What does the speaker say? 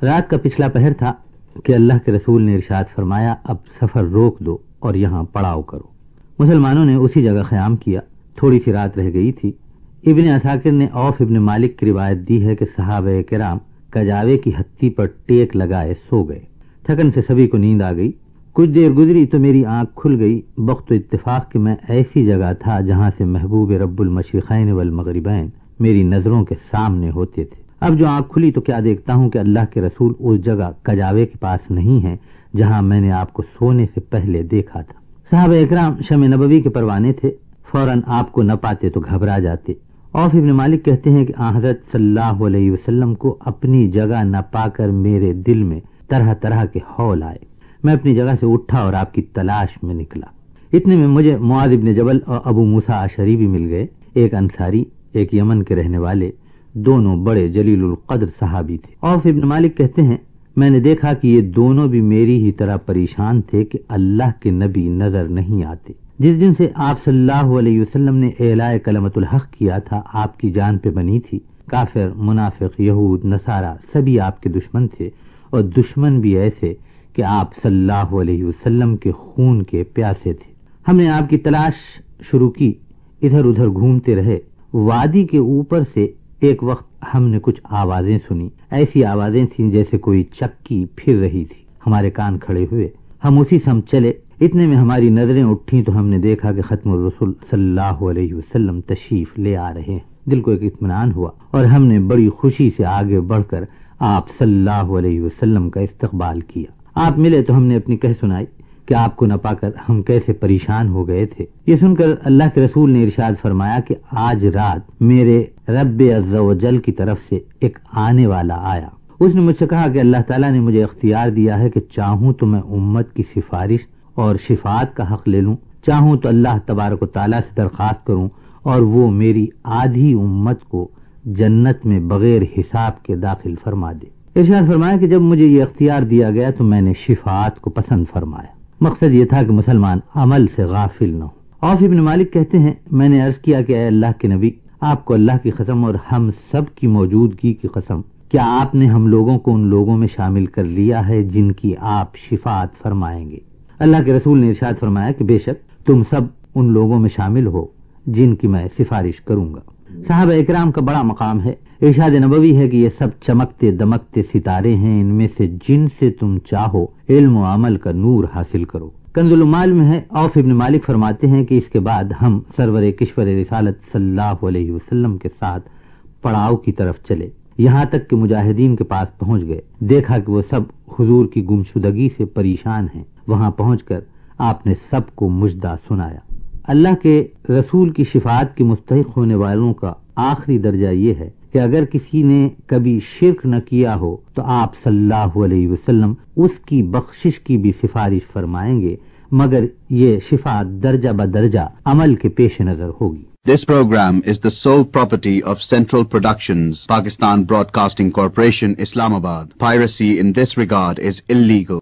رات کا پچھلا پہر تھا کہ اللہ کے رسول نے ارشاد فرمایا اب سفر روک دو اور یہاں پڑاؤ کرو۔ مسلمانوں نے اسی جگہ قیام کیا۔ تھوڑی سی رات رہ گئی تھی۔ ابن عساکر نے عوف ابن مالک کی روایت دی ہے کہ صحابہ کرام کجاوے کی ہتھی پر ٹیک لگائے سو گئے۔ تھکن سے سبھی کو نیند آ گئی۔ کچھ دیر گزری تو میری آنکھ کھل گئی، بخت و اتفاق کہ میں ایسی جگہ تھا جہاں سے محبوب رب المشرقین والمغربین میری نظروں کے سامنے ہوتے تھے۔ اب جو آنکھ کھلی تو کیا دیکھتا ہوں کہ اللہ کے رسول اس جگہ کجاوے کے پاس نہیں ہیں جہاں میں نے آپ کو سونے سے پہلے دیکھا تھا۔ صحابہ اکرام شمع نبوی کے پروانے تھے، فوراً آپ کو نہ پاتے تو گھبرا جاتے۔ عوف ابن مالک کہتے ہیں کہ حضرت صلی اللہ علیہ وسلم کو اپنی جگہ نہ پا کر میرے دل میں طرح طرح کے ہول آئے۔ میں اپنی جگہ سے اٹھا اور آپ کی تلاش میں نکلا۔ اتنے میں مجھے معاذ ابن جبل اور ابو موسیٰ اشعری بھی مل گئے، ایک انصاری ایک یمن کے رہنے والے، دونوں بڑے جلیل القدر صحابی تھے۔ عوف ابن مالک کہتے ہیں میں نے دیکھا کہ یہ دونوں بھی میری ہی طرح پریشان تھے کہ اللہ کے نبی نظر نہیں آتے۔ جس دن سے آپ صلی اللہ علیہ وسلم نے اعلاء کلمت الحق کیا تھا آپ کی جان پہ بنی تھی۔ کافر، منافق، یہود، نصارہ سبھی آپ کے دشمن تھے، اور دشمن بھی ایسے کہ آپ صلی اللہ علیہ وسلم کے خون کے پیاسے تھے۔ ہم نے آپ کی تلاش شروع کی، ادھر ادھر گھومتے رہے۔ وادی کے اوپر سے ایک وقت ہم نے کچھ آوازیں سنی، ایسی آوازیں تھیں جیسے کوئی چکی پھر رہی تھی۔ ہمارے کان کھڑے ہوئے، ہم اسی سمت چلے۔ اتنے میں ہماری نظریں اٹھیں تو ہم نے دیکھا کہ ختم الرسول صلی اللہ علیہ وسلم تشریف لے آ رہے ہیں۔ دل کو ایک اطمینان ہوا اور ہم نے بڑی خوشی سے آگے بڑھ کر آپ صلی اللہ علیہ وسلم کا استقبال کیا۔ آپ ملے تو ہم نے اپنی کہہ سنائی کہ آپ کو نہ پا کر ہم کیسے پریشان ہو گئے تھے۔ یہ سن کر اللہ کے رسول نے ارشاد فرمایا کہ آج رات میرے رب عز و جل کی طرف سے ایک آنے والا آیا۔ اس نے مجھ سے کہا کہ اللہ تعالیٰ نے مجھے اختیار دیا ہے کہ چاہوں تو میں امت کی سفارش اور شفاعت کا حق لے لوں، چاہوں تو اللہ تبارک و تعالیٰ سے درخواست کروں اور وہ میری آدھی امت کو جنت میں بغیر حساب کے داخل فرما دے۔ ارشاد فرمایا کہ جب مجھے یہ اختیار دیا گیا تو میں نے شفاعت کو پسند فرمایا۔ مقصد یہ تھا کہ مسلمان عمل سے غافل نہ ہو۔ عوف ابن مالک کہتے ہیں میں نے عرض کیا کہ اے اللہ کے نبی، آپ کو اللہ کی قسم اور ہم سب کی موجودگی کی قسم، کیا آپ نے ہم لوگوں کو ان لوگوں میں شامل کر لیا ہے جن کی آپ شفاعت فرمائیں گے؟ اللہ کے رسول نے ارشاد فرمایا کہ بے شک تم سب ان لوگوں میں شامل ہو جن کی میں سفارش کروں گا۔ صحابہ اکرام کا بڑا مقام ہے۔ ارشاد نبوی ہے کہ یہ سب چمکتے دمکتے ستارے ہیں، ان میں سے جن سے تم چاہو علم و عمل کا نور حاصل کرو۔ کنز المال میں ہے، عوف ابن مالک فرماتے ہیں کہ اس کے بعد ہم سرور کشور رسالت صلی اللہ علیہ وسلم کے ساتھ پڑاؤ کی طرف چلے، یہاں تک کہ مجاہدین کے پاس پہنچ گئے۔ دیکھا کہ وہ سب حضور کی گمشدگی سے پریشان ہیں۔ وہاں پہنچ کر آپ نے سب کو مژدہ سنایا۔ اللہ کے رسول کی شفاعت کی مستحق ہونے والوں کا آخری درجہ یہ ہے کہ اگر کسی نے کبھی شرک نہ کیا ہو تو آپ صلی اللہ علیہ وسلم اس کی بخشش کی بھی سفارش فرمائیں گے، مگر یہ شفاعت درجہ بدرجہ عمل کے پیش نظر ہوگی۔ This program is the sole property of Central Productions, Pakistan Broadcasting Corporation, Islamabad. Piracy in this regard is illegal.